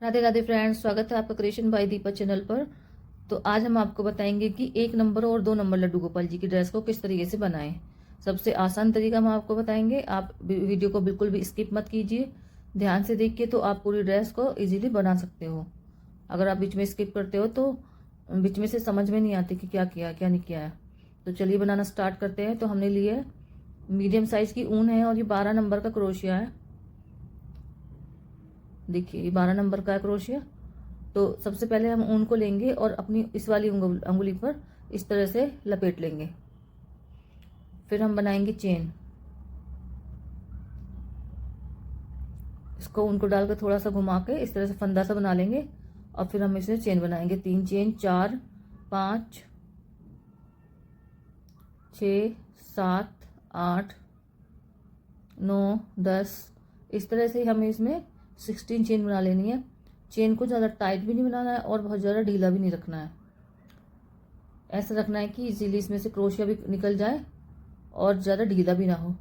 Radhe Radhe friends, स्वागत है आपका क्रिएशन बाय दीपा चैनल पर। तो आज हम आपको बताएंगे कि 1 नंबर और 2 नंबर लड्डू गोपाल जी की ड्रेस को किस तरीके से बनाएं। सबसे आसान तरीका हम आपको बताएंगे। आप वीडियो को बिल्कुल भी स्किप मत कीजिए, ध्यान से देखिए तो आप पूरी ड्रेस को इजीली बना सकते हो। अगर आप बीच में स्किप करते हो तो बीच में से समझ में नहीं आती कि क्या किया क्या नहीं किया है। तो चलिए बनाना स्टार्ट करते हैं। तो हमने लिए मीडियम साइज की ऊन है और ये 12 नंबर का क्रोशिया है। देखिए ये 12 नंबर का क्रोशिया। तो सबसे पहले हम ऊन को लेंगे और अपनी इस वाली अंगुली पर इस तरह से लपेट लेंगे। फिर हम बनाएंगे चेन। इसको ऊन को डालकर थोड़ा सा घुमा के इस तरह से फंदा सा बना लेंगे और फिर हम इसे चेन बनाएंगे। 3 चेन, 4, 5, 6, 7, 8, 9, 10 इस तरह से हमें इसमें 16 चेन बना लेनी है। चेन को ज़्यादा टाइट भी नहीं बनाना है और बहुत ज़्यादा ढीला भी नहीं रखना है। ऐसा रखना है कि इजीली इसमें से क्रोशिया भी निकल जाए और ज़्यादा ढीला भी ना हो।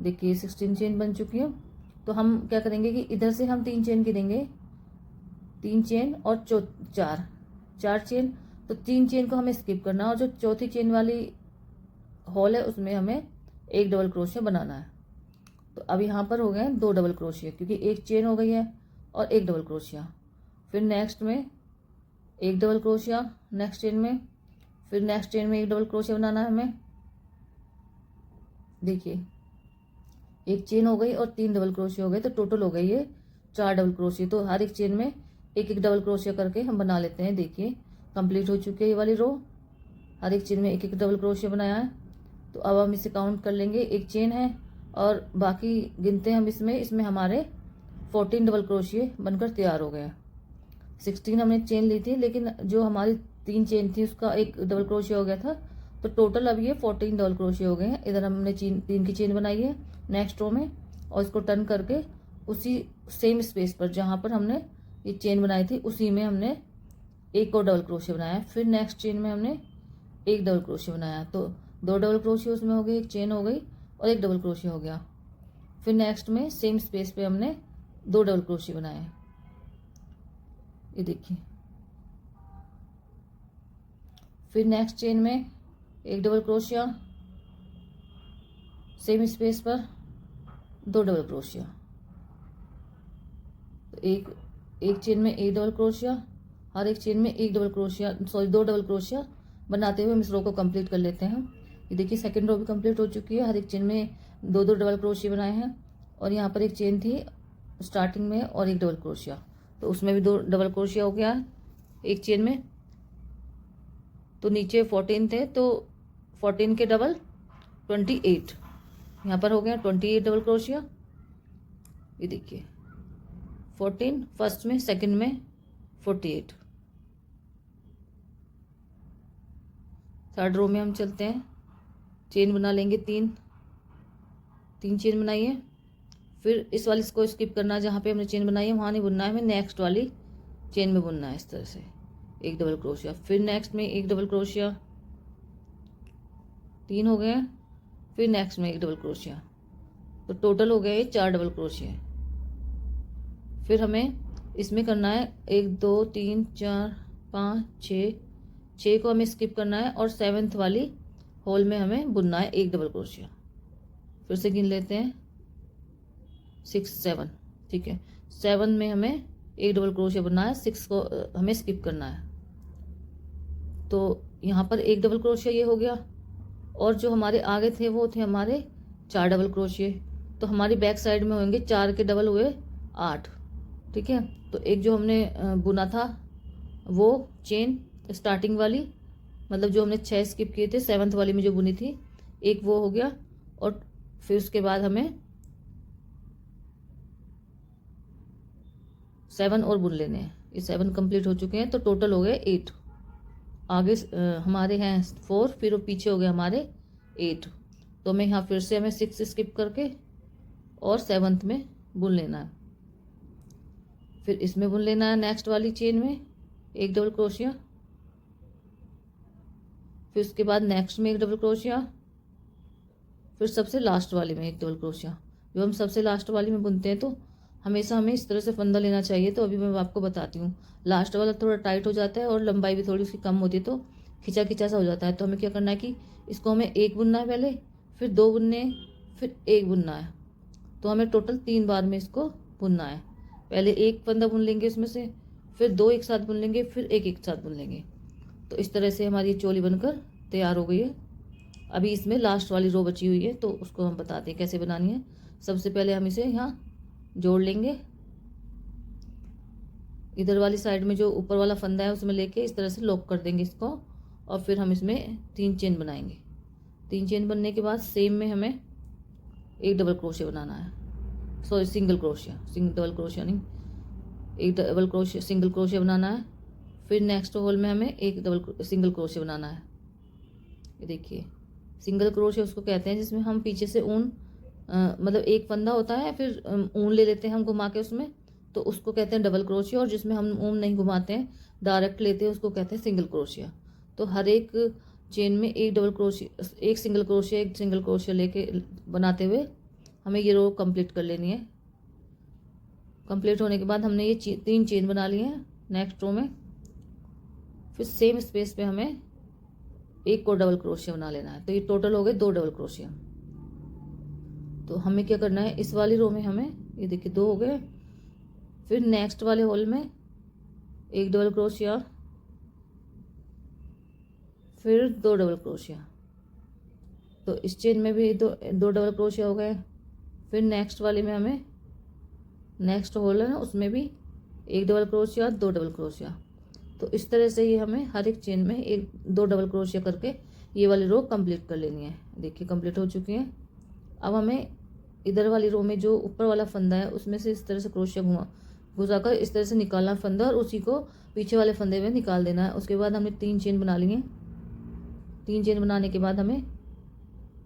देखिए 16 चेन बन चुकी है। तो हम क्या करेंगे कि इधर से हम 3 चेन गिनेंगे, 3 चेन और 4 चेन। तो 3 चेन को हमें स्किप करना है और जो चौथी चेन वाली होल है उसमें हमें एक डबल क्रोशिया बनाना है। तो अब यहाँ पर हो गए 2 डबल क्रोशिया, क्योंकि एक चेन हो गई है और एक डबल क्रोशिया। फिर नेक्स्ट में एक डबल क्रोशिया नेक्स्ट चेन में, फिर नेक्स्ट चेन में एक डबल क्रोशिया बनाना है हमें। देखिए एक चेन हो गई और 3 डबल क्रोशिया हो गए, तो टोटल हो गई ये 4 डबल क्रोशिया। तो हर एक चेन में एक एक डबल क्रोशिया करके हम बना लेते हैं। देखिए कंप्लीट हो चुकी है ये वाली रो। हर एक चेन में एक एक डबल क्रोशिया बनाया है। तो अब हम इसे काउंट कर लेंगे। एक चेन है और बाकी गिनते हैं हम इसमें हमारे 14 डबल क्रोशिये बनकर तैयार हो गए। 16 हमने चेन ली थी, लेकिन जो हमारी 3 चेन थी उसका एक डबल क्रोशिया हो गया था। तो टोटल अब ये 14 डबल क्रोशिया हो गए हैं। इधर हमने 3 की चेन बनाई है नेक्स्ट रो में और इसको टर्न करके उसी सेम स्पेस पर जहाँ पर हमने ये चेन बनाई थी उसी में हमने एक और डबल क्रोशिया बनाया। फिर नेक्स्ट चेन में हमने एक डबल क्रोशिया बनाया। तो 2 डबल क्रोशिया उसमें हो गई, एक चेन हो गई और एक डबल क्रोशिया हो गया। फिर नेक्स्ट में सेम स्पेस पे हमने 2 डबल क्रोशिया बनाए। ये देखिए फिर नेक्स्ट चेन में एक डबल क्रोशिया, सेम स्पेस पर 2 डबल क्रोशिया। तो एक चेन में एक डबल क्रोशिया, हर एक चेन में एक डबल क्रोशिया 2 डबल क्रोशिया बनाते हुए हम इस रो को कंप्लीट कर लेते हैं। ये देखिए सेकंड रो भी कंप्लीट हो चुकी है। हर एक चेन में 2 डबल क्रोशिया बनाए हैं और यहाँ पर एक चेन थी स्टार्टिंग में और एक डबल क्रोशिया, तो उसमें भी 2 डबल क्रोशिया हो गया एक चेन में। तो नीचे 14 थे तो 14 के डबल 28, यहाँ पर हो गया 28 डबल क्रोशिया। ये देखिए 14 फर्स्ट में, सेकंड में 48। थर्ड रो में हम चलते हैं। चेन बना लेंगे 3 चेन बनाइए। फिर इस वाली को स्किप करना, जहाँ पे हमने चेन बनाई है वहाँ नहीं बुनना है, हमें नेक्स्ट वाली चेन में बुनना है इस तरह से एक डबल क्रोशिया। फिर नेक्स्ट में एक डबल क्रोशिया, 3 हो गए। फिर नेक्स्ट में एक डबल क्रोशिया, तो टोटल हो गए 4 डबल क्रोशिया। फिर हमें इसमें करना है 1 2 3 4 5 6 को हमें स्किप करना है और 7th वाली होल में हमें बुनना है एक डबल क्रोशिया। फिर से गिन लेते हैं 6 7, ठीक है। 7 में हमें एक डबल क्रोशिया बनना है, 6 को हमें स्किप करना है। तो यहाँ पर एक डबल क्रोशिया ये हो गया और जो हमारे आगे थे वो थे हमारे 4 डबल क्रोशिये। तो हमारी बैक साइड में होंगे 4 के डबल हुए 8, ठीक है। तो एक जो हमने बुना था वो चेन स्टार्टिंग वाली, मतलब जो हमने 6 स्किप किए थे 7th वाली में जो बुनी थी, एक वो हो गया। और फिर उसके बाद हमें 7 और बुन लेने हैं। ये 7 कंप्लीट हो चुके हैं, तो टोटल हो गए 8। आगे हमारे हैं 4, फिर वो पीछे हो गए हमारे 8। तो हमें यहाँ फिर से हमें 6 स्किप करके और 7th में बुन लेना है। फिर इसमें बुन लेना है नेक्स्ट वाली चेन में एक डबल क्रोशिया। फिर उसके बाद नेक्स्ट में एक डबल क्रोशिया, फिर सबसे लास्ट वाली में एक डबल क्रोशिया। जब हम सबसे लास्ट वाली में बुनते हैं तो हमेशा हमें इस तरह से फंदा लेना चाहिए। तो अभी मैं आपको बताती हूँ। लास्ट वाला थोड़ा टाइट हो जाता है और लंबाई भी थोड़ी उसकी कम होती है, तो खिंचा खिंचा सा हो जाता है। तो हमें क्या करना है कि इसको हमें एक बुनना है पहले, फिर 2 बुनने, फिर एक बुनना है। तो हमें टोटल 3 बार में इसको बुनना है। पहले एक फंदा बुन लेंगे इसमें से, फिर 2 एक साथ बुन लेंगे, फिर एक एक साथ बुन लेंगे। तो इस तरह से हमारी चोली बनकर तैयार हो गई है। अभी इसमें लास्ट वाली रो बची हुई है, तो उसको हम बताते हैं कैसे बनानी है। सबसे पहले हम इसे यहाँ जोड़ लेंगे। इधर वाली साइड में जो ऊपर वाला फंदा है उसमें लेके इस तरह से लॉक कर देंगे इसको, और फिर हम इसमें 3 चेन बनाएंगे। 3 चेन बनने के बाद सेम में हमें एक डबल क्रोशिया बनाना है, sorry single crochet, double crochet नहीं, एक डबल क्रोशिया सिंगल क्रोशिया बनाना है। फिर नेक्स्ट होल में हमें एक सिंगल क्रोशिया बनाना है। ये देखिए सिंगल क्रोशिया उसको कहते हैं जिसमें हम पीछे से ऊन मतलब एक फंदा होता है, फिर ऊन ले लेते हैं हम घुमा के उसमें, तो उसको कहते हैं डबल क्रोशिया। और जिसमें हम ऊन नहीं घुमाते हैं, डायरेक्ट लेते हैं, उसको कहते हैं सिंगल क्रोशिया। तो हर एक चेन में एक डबल क्रोशिया, एक सिंगल क्रोशिया, एक सिंगल क्रोशिया लेके बनाते हुए हमें ये रो कंप्लीट कर लेनी है। कंप्लीट होने के बाद हमने ये 3 चेन बना लिए हैं नेक्स्ट रो में। फिर सेम स्पेस पे हमें एक को डबल क्रोशिया बना लेना है। तो ये टोटल हो गए 2 डबल क्रोशिया। तो हमें क्या करना है, इस वाली रो में हमें ये देखिए 2 हो गए। फिर नेक्स्ट वाले होल में एक डबल क्रोशिया, फिर 2 डबल क्रोशिया। तो इस चेन में भी दो डबल क्रोशिया हो गए। फिर नेक्स्ट वाले में हमें नेक्स्ट होल है ना, उसमें भी एक डबल क्रोशिया, 2 डबल क्रोशिया। तो इस तरह से ये हमें हर एक चेन में 2 डबल क्रोशिया करके ये वाली रो कंप्लीट कर लेनी है। देखिए कंप्लीट हो चुकी है। अब हमें इधर वाली रो में जो ऊपर वाला फंदा है उसमें से इस तरह से क्रोशिया घुसाकर इस तरह से निकालना फंदा, और उसी को पीछे वाले फंदे में निकाल देना है। उसके बाद हमने 3 चेन बना ली हैं। 3 चेन बनाने के बाद हमें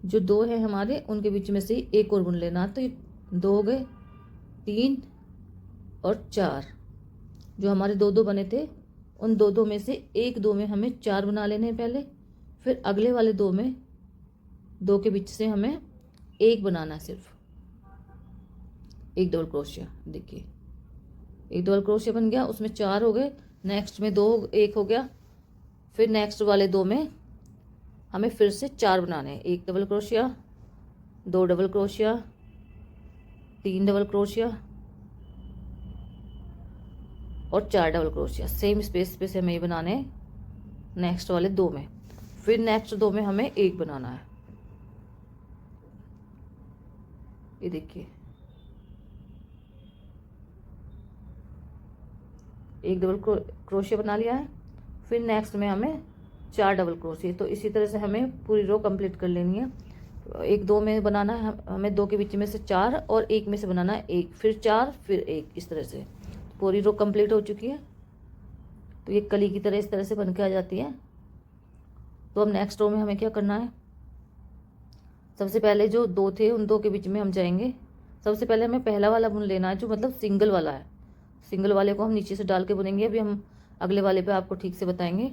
जो 2 है हमारे, उनके बीच में से एक और बुन लेना। तो ये 2 हो गए, 3 और 4। जो हमारे 2 बने थे, उन 2 में से एक 2 में हमें 4 बना लेने हैं पहले। फिर अगले वाले 2 में 2 के बीच से हमें एक बनाना है, सिर्फ एक डबल क्रोशिया। देखिए एक डबल क्रोशिया बन गया, उसमें 4 हो गए। नेक्स्ट में 2 एक हो गया। फिर नेक्स्ट वाले 2 में हमें फिर से 4 बनाने हैं। एक double crochet, 2 double crochet, 3 double crochet और 4 डबल क्रोशिया। सेम स्पेस पे से हमें ये बनाने हैं नेक्स्ट वाले 2 में। फिर नेक्स्ट 2 में हमें एक बनाना है। ये देखिए एक डबल क्रोशिया बना लिया है। फिर नेक्स्ट में हमें 4 डबल क्रोशिया। तो इसी तरह से हमें पूरी रो कंप्लीट कर लेनी है। एक 2 में बनाना है हमें, 2 के बीच में से 4 और एक में से बनाना है एक, फिर 4 फिर एक। इस तरह से पूरी रो कंप्लीट हो चुकी है। तो ये कली की तरह इस तरह से बन के आ जाती है। तो अब नेक्स्ट रो में हमें क्या करना है, सबसे पहले जो 2 थे उन 2 के बीच में हम जाएंगे। सबसे पहले हमें पहला वाला बुन लेना है, जो मतलब सिंगल वाला है। सिंगल वाले को हम नीचे से डाल के बुनेंगे। अभी हम अगले वाले पे आपको ठीक से बताएंगे।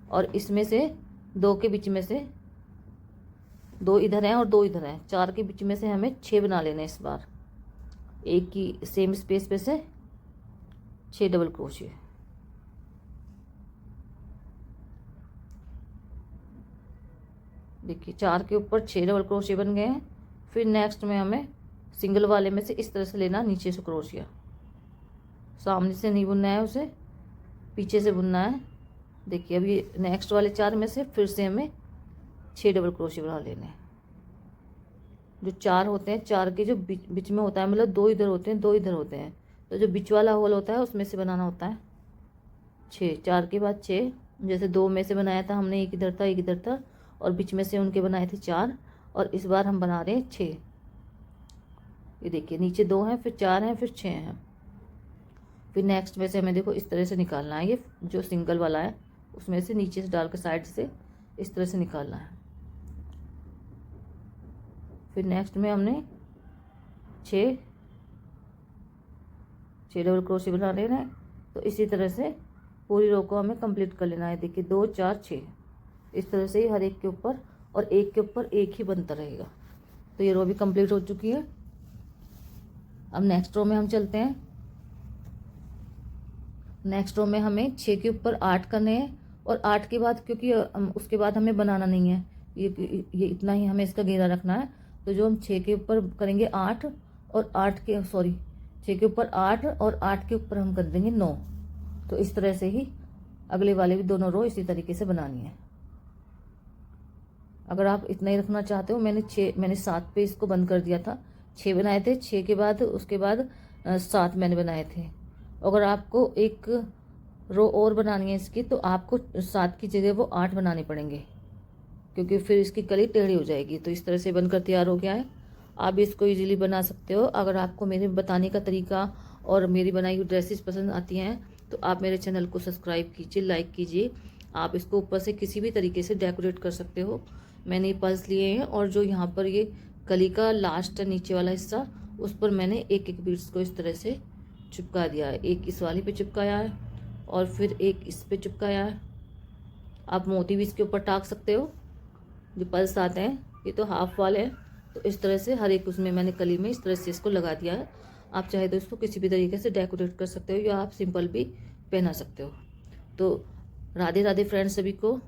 और इसमें से 2 के बीच में से 2 इधर हैं और 2 इधर हैं, 4 के बीच में से हमें 6 बना लेने इस बार। एक की सेम स्पेस पे से 6 डबल क्रोशिया। देखिए 4 के ऊपर 6 डबल क्रोशिया बन गए हैं। फिर नेक्स्ट में हमें सिंगल वाले में से इस तरह से लेना, नीचे से क्रोशिया। सामने से नहीं बुनना है, उसे पीछे से बुनना है। देखिए अभी नेक्स्ट वाले 4 में से फिर से हमें 6 डबल क्रोशिया बना लेने हैं। जो 4 होते हैं, 4 के जो बीच में होता है, मतलब 2 इधर होते हैं 2 इधर होते हैं, तो जो बीच वाला होल होता है उसमें से बनाना होता है 6। 4 के बाद 6, जैसे 2 में से बनाया था हमने, एक इधर था एक इधर था, और बीच में से उनके बनाए थे 4, और इस बार हम बना रहे हैं 6। ये देखिए नीचे 2 हैं, फिर 4 हैं, फिर 6 हैं। फिर नेक्स्ट में से हमें देखो इस तरह से निकालना है। ये जो सिंगल वाला है उसमें से नीचे से डाल के साइड से इस तरह से निकालना है। फिर नेक्स्ट में हमने 6 डबल क्रोशिया बना लेना है। तो इसी तरह से पूरी रो को हमें कंप्लीट कर लेना है। देखिए 2 4 6 इस तरह से ही हर एक के ऊपर और एक के ऊपर एक ही बनता रहेगा। तो ये रो भी कंप्लीट हो चुकी है। अब नेक्स्ट रो में हम चलते हैं। नेक्स्ट रो में हमें 6 के ऊपर 8 करने हैं और 8 के बाद, क्योंकि उसके बाद हमें बनाना नहीं है, ये इतना ही हमें इसका घेरा रखना है। तो जो हम 6 के ऊपर करेंगे 8 और 6 के ऊपर 8 और 8 के ऊपर हम कर देंगे 9। तो इस तरह से ही अगले वाले भी दोनों रो इसी तरीके से बनानी है। अगर आप इतना ही रखना चाहते हो, मैंने 7 पे इसको बंद कर दिया था, 6 बनाए थे, 6 के बाद उसके बाद 7 मैंने बनाए थे। अगर आपको एक रो और बनानी है इसकी, तो आपको 7 की जगह वो 8 बनाने पड़ेंगे, क्योंकि फिर इसकी कली टेढ़ी हो जाएगी। तो इस तरह से बनकर तैयार हो गया है। आप इसको इजीली बना सकते हो। अगर आपको मेरे बताने का तरीका और मेरी बनाई हुई ड्रेसेस पसंद आती हैं तो आप मेरे चैनल को सब्सक्राइब कीजिए, लाइक कीजिए। आप इसको ऊपर से किसी भी तरीके से डेकोरेट कर सकते हो। मैंने ये पर्ल्स लिए हैं और जो यहाँ पर ये कली का लास्ट है, नीचे वाला हिस्सा, उस पर मैंने एक एक बीड्स को इस तरह से चिपका दिया है। एक इस वाली पे चिपकाया है और फिर एक इस पे चिपकाया है। आप मोती भी इसके ऊपर टाक सकते हो। जो पर्ल्स आते हैं ये तो हाफ वाले हैं, तो इस तरह से हर एक उसमें मैंने कली में इस तरह से इसको लगा दिया है। आप चाहे तो इसको किसी भी तरीके से डेकोरेट कर सकते हो या आप सिंपल भी पहना सकते हो। तो राधे राधे फ्रेंड्स सभी को।